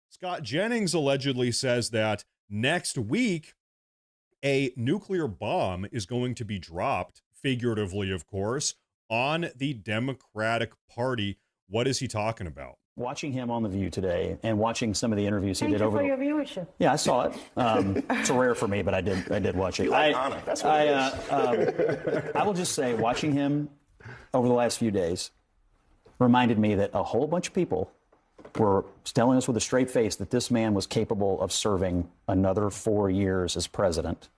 Scott Jennings allegedly says that next week, a nuclear bomb is going to be dropped, figuratively, of course, on the Democratic Party. What is he talking about? Watching him on The View today and watching some of the interviews he did over. Thank you for your viewership. Yeah, I saw it. It's rare for me, but I did watch it. You like Anna. That's what it is. I will just say, watching him over the last few days reminded me that a whole bunch of people were telling us with a straight face that this man was capable of serving another 4 years as president.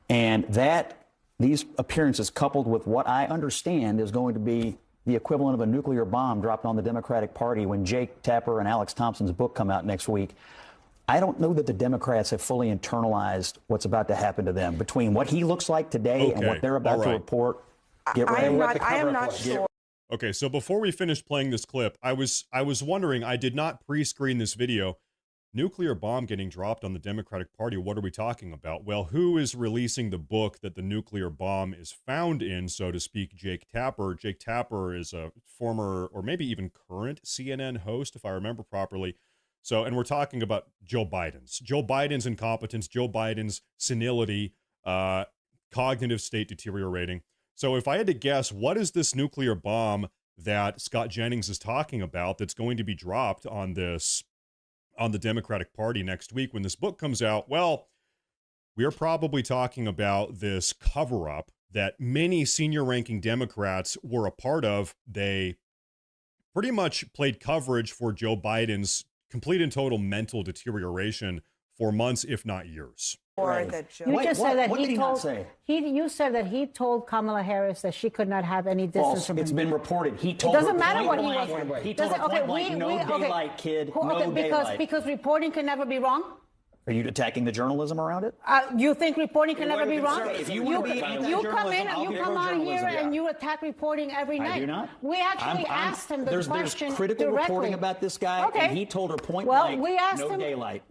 And that these appearances, coupled with what I understand is going to be the equivalent of a nuclear bomb dropped on the Democratic Party when Jake Tapper and Alex Thompson's book come out next week, I don't know that the Democrats have fully internalized what's about to happen to them. Between what he looks like today and what they're about to report, get ready. I am not sure. Okay, so before we finish playing this clip, I was wondering, I did not pre-screen this video. Nuclear bomb getting dropped on the Democratic Party, what are we talking about? Well, who is releasing the book that the nuclear bomb is found in, so to speak? Jake Tapper. Jake Tapper is a former, or maybe even current, CNN host, if I remember properly. So, and we're talking about Joe Biden's incompetence, Joe Biden's senility, cognitive state deteriorating. So if I had to guess, what is this nuclear bomb that Scott Jennings is talking about that's going to be dropped on the Democratic Party next week when this book comes out? Well, we're probably talking about this cover-up that many senior-ranking Democrats were a part of. They pretty much played coverage for Joe Biden's complete and total mental deterioration for months, if not years. You just said that you said that he told Kamala Harris that she could not have any distance from him. It's been reported. He told her. It doesn't matter what he was. He told her point blank, no daylight, kid, no daylight. Because reporting can never be wrong? Are you attacking the journalism around it? You think reporting can never be wrong? If you want to be you come on here and you attack reporting every night. I do not. We actually asked him the question There's critical directly. reporting about this guy, and he told her point blank, no daylight.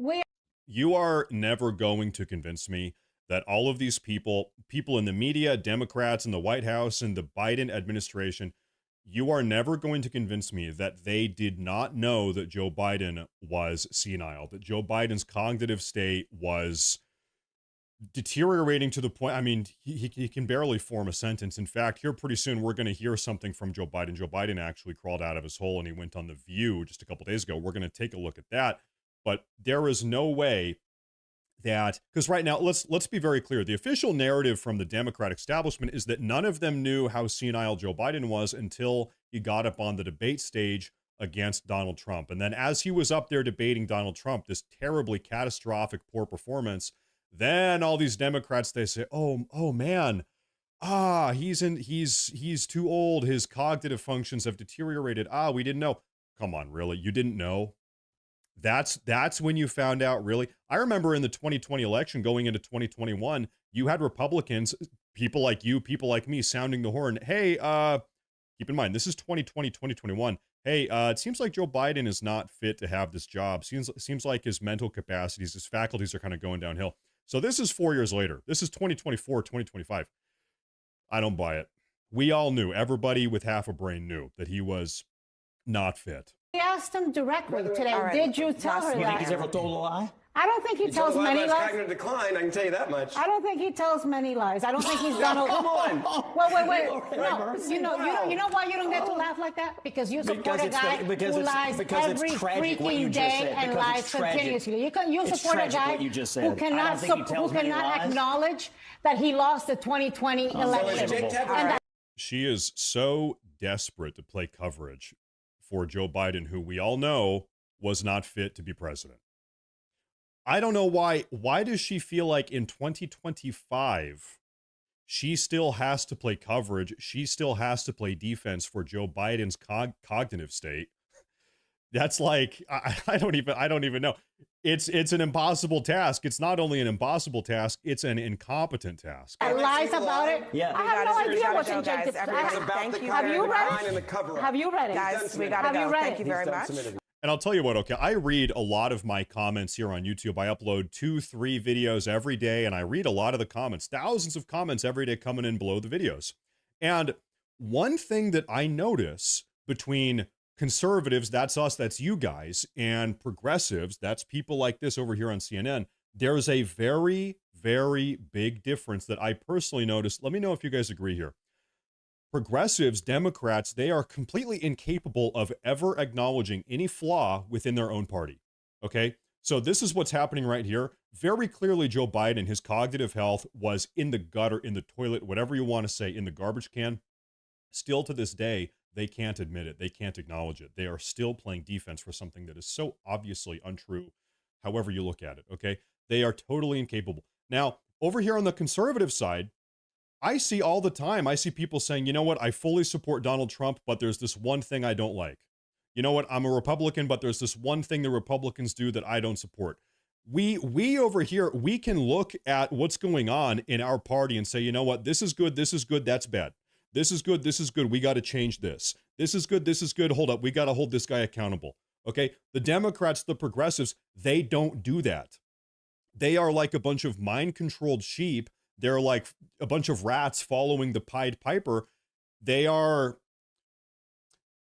You are never going to convince me that all of these people in the media, Democrats in the White House and the Biden administration, you are never going to convince me that they did not know that Joe Biden was senile, that Joe Biden's cognitive state was deteriorating to the point, I mean, he can barely form a sentence. In fact, here pretty soon, we're going to hear something from Joe Biden. Joe Biden actually crawled out of his hole and he went on The View just a couple days ago. We're going to take a look at that. But there is no way that, because right now, let's be very clear. The official narrative from the Democratic establishment is that none of them knew how senile Joe Biden was until he got up on the debate stage against Donald Trump. And then as he was up there debating Donald Trump, this terribly catastrophic poor performance, then all these Democrats, they say, oh man, he's too old. His cognitive functions have deteriorated. We didn't know. Come on, really? You didn't know? That's when you found out, really. I remember in the 2020 election going into 2021, you had Republicans, people like you, people like me, sounding the horn. Hey, keep in mind, this is 2020, 2021. Hey, it seems like Joe Biden is not fit to have this job. Seems like his mental capacities, his faculties are kind of going downhill. So this is 4 years later. This is 2024, 2025. I don't buy it. We all knew, everybody with half a brain knew that he was not fit. We asked him directly today, did you tell her that? You think he's ever told a lie? I don't think he tells many lies. Cognitive decline, I can tell you that much. I don't think he tells many lies. I don't think he's done a Come on. Wait. No, you know why you don't get to laugh like that? Because you support a guy who lies every freaking day and lies continuously. You support a guy who cannot acknowledge that he lost the 2020 election. She is so desperate to play coverage for Joe Biden, who we all know was not fit to be president. I don't know why. Why does she feel like in 2025, she still has to play coverage? She still has to play defense for Joe Biden's cognitive state. That's like, I don't even know. It's an impossible task. It's not only an impossible task, it's an incompetent task. Lies about it? Yeah. I have no idea what's in Jake's. Have you read it? Have you read it? Guys, we gotta go. Thank you very much. And I'll tell you what, okay, I read a lot of my comments here on YouTube. I upload 2-3 videos every day, and I read a lot of the comments, thousands of comments every day coming in below the videos. And one thing that I notice between conservatives, that's us, that's you guys, and progressives, that's people like this over here on CNN, there's a very, very big difference that I personally noticed. Let me know if you guys agree here. Progressives, Democrats, they are completely incapable of ever acknowledging any flaw within their own party. Okay? So this is what's happening right here. Very clearly, Joe Biden, his cognitive health was in the gutter, in the toilet, whatever you want to say, in the garbage can. Still to this day, they can't admit it. They can't acknowledge it. They are still playing defense for something that is so obviously untrue, however you look at it, okay? They are totally incapable. Now, over here on the conservative side, I see all the time, I see people saying, you know what, I fully support Donald Trump, but there's this one thing I don't like. You know what, I'm a Republican, but there's this one thing the Republicans do that I don't support. We over here, we can look at what's going on in our party and say, you know what, this is good, that's bad. This is good, we got to change this. This is good, hold up, we got to hold this guy accountable. Okay, the Democrats, the progressives, they don't do that. They are like a bunch of mind-controlled sheep. They're like a bunch of rats following the Pied Piper. They are,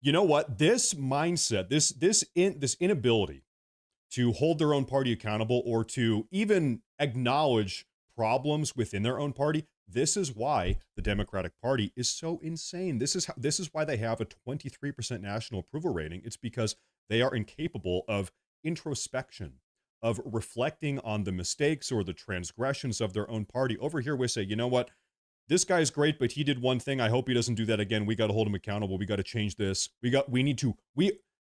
you know what, this mindset, this inability to hold their own party accountable or to even acknowledge problems within their own party, this is why the Democratic Party is so insane. This is why they have a 23% national approval rating. It's because they are incapable of introspection, of reflecting on the mistakes or the transgressions of their own party. Over here, we say, you know what? This guy's great, but he did one thing. I hope he doesn't do that again. We got to hold him accountable. We got to change this.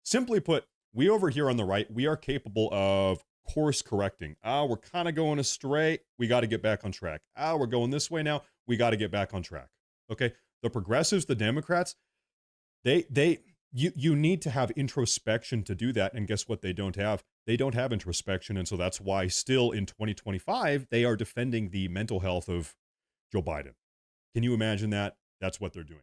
Simply put, we over here on the right, we are capable of course correcting. We're kind of going astray. We got to get back on track. We're going this way now. We got to get back on track. Okay. The progressives, the Democrats, you need to have introspection to do that. And guess what? They don't have introspection. And so that's why still in 2025, they are defending the mental health of Joe Biden. Can you imagine that? That's what they're doing.